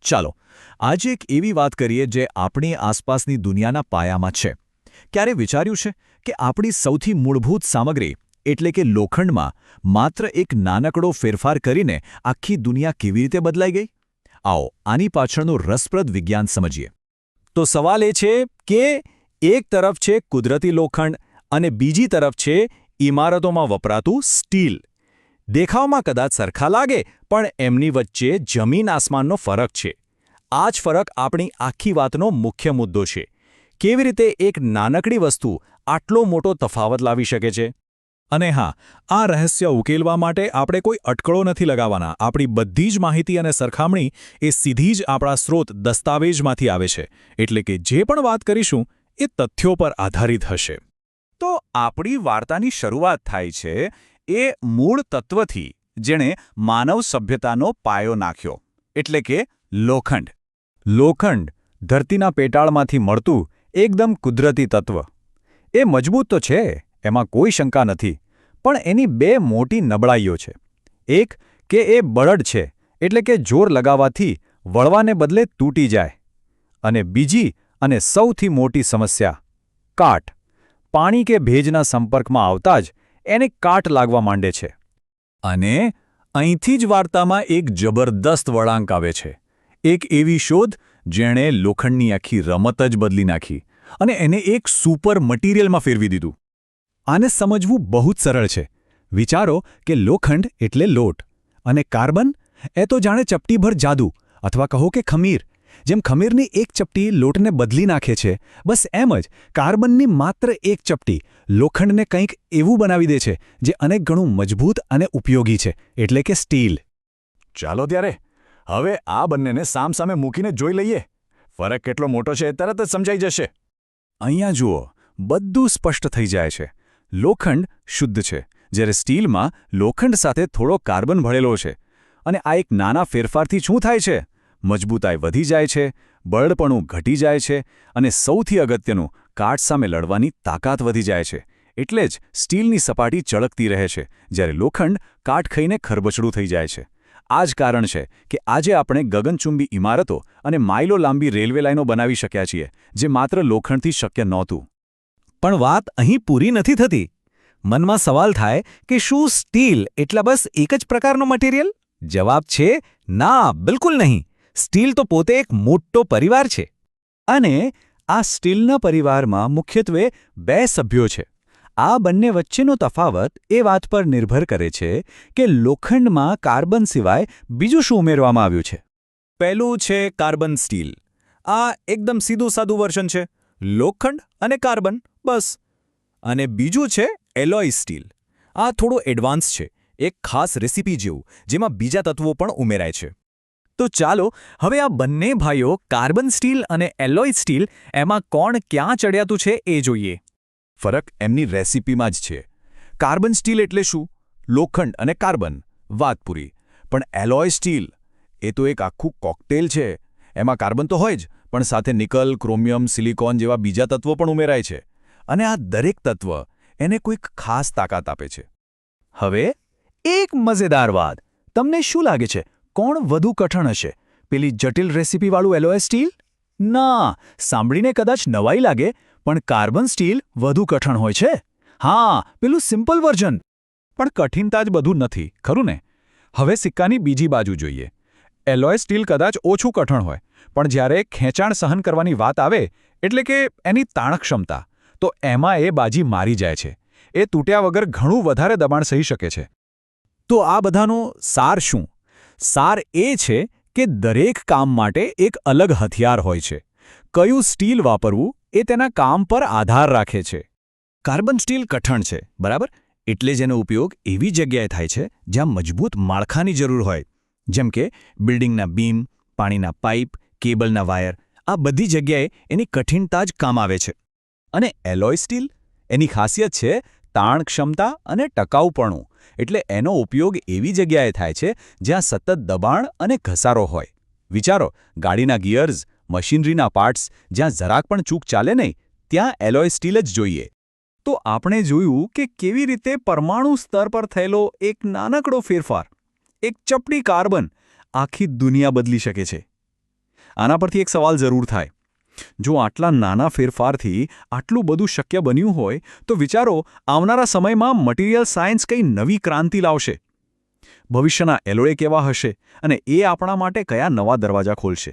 ચાલો આજે એક એવી વાત કરીએ જે આપણી આસપાસની દુનિયાના પાયામાં છે. ક્યારે વિચાર્યું છે કે આપણી સૌથી મૂળભૂત સામગ્રી એટલે કે લોખંડમાં માત્ર એક નાનકડો ફેરફાર કરીને આખી દુનિયા કેવી રીતે બદલાઈ ગઈ? આવો આની પાછળનું રસપ્રદ વિજ્ઞાન સમજીએ. તો સવાલ એ છે કે એક તરફ છે કુદરતી લોખંડ અને બીજી તરફ છે ઇમારતોમાં વપરાતું સ્ટીલ. દેખાવમાં કદાચ સરખા લાગે પણ એમની વચ્ચે જમીન આસમાનનો ફરક છે. આ જ ફરક આપણી આખી વાતનો મુખ્ય મુદ્દો છે. કેવી રીતે એક નાનકડી વસ્તુ આટલો મોટો તફાવત લાવી શકે છે? અને હા, આ રહસ્ય ઉકેલવા માટે આપણે કોઈ અટકળો નથી લગાવવાના. આપણી બધી જ માહિતી અને સરખામણી એ સીધી જ આપણા સ્રોત દસ્તાવેજમાંથી આવે છે. એટલે કે જે પણ વાત કરીશું એ તથ્યો પર આધારિત હશે. તો આપણી વાર્તાની શરૂઆત થાય છે એ મૂળ તત્વથી જેણે માનવ સભ્યતાનો પાયો નાખ્યો, એટલે કે લોખંડ. લોખંડ ધરતીના પેટાળમાંથી મળતું એકદમ કુદરતી તત્વ. એ મજબૂત તો છે, એમાં કોઈ શંકા નથી, પણ એની બે મોટી નબળાઈઓ છે. એક કે એ બળદ છે, એટલે કે જોર લગાવવાથી વળવાને બદલે તૂટી જાય. અને બીજી અને સૌથી મોટી સમસ્યા કાટ. પાણી કે ભેજના સંપર્કમાં આવતા જ એને કાટ લાગવા માંડે છે. અને અહીંથી જ વાર્તામાં એક જબરદસ્ત વળાંક આવે છે. એક એવી શોધ જેણે લોખંડની આખી રમત જ બદલી નાખી અને એને એક સુપર મટીરિયલમાં ફેરવી દીધું. આને સમજવું બહુ જ સરળ છે. વિચારો કે લોખંડ એટલે લોટ અને કાર્બન એ તો જાણે ચપટીભર જાદુ, અથવા કહો કે ખમીર. જેમ ખમીરની એક ચપટી લોટને બદલી નાખે છે, બસ એમ જ કાર્બનની માત્ર એક ચપટી લોખંડને કંઈક એવું બનાવી દે છે જે અનેક ગણું મજબૂત અને ઉપયોગી છે, એટલે કે સ્ટીલ. ચાલો ત્યારે હવે આ બંનેને સામસામે મૂકીને જોઈ લઈએ. ફરક કેટલો મોટો છે તરત જ સમજાઈ જશે. અહીંયા જુઓ, બધું સ્પષ્ટ થઈ જાય છે. લોખંડ શુદ્ધ છે, જ્યારે સ્ટીલમાં લોખંડ સાથે થોડો કાર્બન ભળેલો છે. અને આ એક નાના ફેરફારથી શું થાય છે? મજબૂતાઈ વધી જાય છે, બળપણું ઘટી જાય છે, અને સૌથી અગત્યનું, કાટ સામે લડવાની તાકાત વધી જાય છે. એટલે જ સ્ટીલની સપાટી ચળકતી રહે છે, જ્યારે લોખંડ કાટ ખાઈને ખરબચડું થઈ જાય છે. આ જ કારણ છે કે આજે આપણે ગગનચુંબી ઇમારતો અને માઇલો લાંબી રેલવે લાઇનો બનાવી શક્યા છીએ, જે માત્ર લોખંડથી શક્ય નહોતું. પણ વાત અહીં પૂરી નથી થતી. મનમાં સવાલ થાય કે શું સ્ટીલ એટલા બસ એક જ પ્રકારનો મટીરિયલ? જવાબ છે ના, બિલકુલ નહીં. સ્ટીલ તો પોતે એક મોટો પરિવાર છે. અને આ સ્ટીલના પરિવારમાં મુખ્યત્વે બે સભ્યો છે. આ બંને વચ્ચેનો તફાવત એ વાત પર નિર્ભર કરે છે કે લોખંડમાં કાર્બન સિવાય બીજું શું ઉમેરવામાં આવ્યું છે. પહેલું છે કાર્બન સ્ટીલ. આ એકદમ સીધું સાદું વર્ઝન છે. લોખંડ અને કાર્બન, બસ. અને બીજું છે એલોય સ્ટીલ. આ થોડું એડવાન્સ છે, એક ખાસ રેસીપી જેવું, જેમાં બીજા તત્વો પણ ઉમેરાય છે. તો ચાલો હવે આ બંને ભાઈઓ કાર્બન સ્ટીલ અને એલોય સ્ટીલ એમાં કોણ ક્યાં ચડિયાતું છે એ જોઈએ. ફરક એમની રેસીપીમાં જ છે. કાર્બન સ્ટીલ એટલે શું? લોખંડ અને કાર્બન, વાત પૂરી. પણ એલોય સ્ટીલ એ તો એક આખું કોકટેલ છે. એમાં કાર્બન તો હોય જ, પણ સાથે નિકલ, ક્રોમિયમ, સિલિકોન જેવા બીજા તત્વો પણ ઉમેરાય છે. અને આ દરેક તત્વ એને કોઈક ખાસ તાકાત આપે છે. હવે એક મજેદાર વાત, તમને શું લાગે છે કોણ વધુ કઠણ હશે? પેલી જટિલ રેસીપીવાળું એલોય સ્ટીલ? ના, સાંભળીને કદાચ નવાઈ લાગે, પણ કાર્બન સ્ટીલ વધુ કઠણ હોય છે. હા, પેલું સિમ્પલ વર્ઝન. પણ કઠિનતા જ બધું નથી, ખરું ને? હવે સિક્કાની બીજી બાજુ જોઈએ. એલોય સ્ટીલ કદાચ ઓછું કઠણ હોય, પણ જ્યારે ખેંચાણ સહન કરવાની વાત આવે, એટલે કે એની તાણક્ષમતા, તો એમાં એ બાજી મારી જાય છે. એ તૂટ્યા વગર ઘણું વધારે દબાણ સહી શકે છે. તો આ બધાનો સાર શું? સાર એ છે કે દરેક કામ માટે એક અલગ હથિયાર હોય છે. કયું સ્ટીલ વાપરવું એ તેના કામ પર આધાર રાખે છે. કાર્બન સ્ટીલ કઠણ છે, બરાબર? એટલે જ એનો ઉપયોગ એવી જગ્યાએ થાય છે જ્યાં મજબૂત માળખાની જરૂર હોય, જેમ કે બિલ્ડિંગના બીમ, પાણીના પાઇપ, કેબલના વાયર. આ બધી જગ્યાએ એની કઠિનતા જ કામ આવે છે. અને એલોય સ્ટીલ? એની ખાસિયત છે તાણ ક્ષમતા અને ટકાઉપણું. એટલે એનો ઉપયોગ એવી જગ્યાએ થાય છે જ્યાં સતત દબાણ અને ઘસારો હોય. વિચારો, ગાડીના ગિયર્સ, મશીનરીના પાર્ટ્સ, જ્યાં જરાક પણ ચૂક ચાલે નહીં, ત્યાં એલોય સ્ટીલ જ જોઈએ. તો આપણે જોયું કે કેવી રીતે પરમાણુ સ્તર પર થયેલો એક નાનકડો ફેરફાર, એક ચપટી કાર્બન, આખી દુનિયા બદલી શકે છે. આના પરથી એક સવાલ જરૂર થાય, જો આટલા નાના ફેરફારથી આટલું બધું શક્ય બન્યું હોય તો વિચારો આવનારા સમયમાં મટીરિયલ સાયન્સ કઈ નવી ક્રાંતિ લાવશે. ભવિષ્યના એલોય કેવા હશે અને એ આપણા માટે કયા નવા દરવાજા ખોલશે.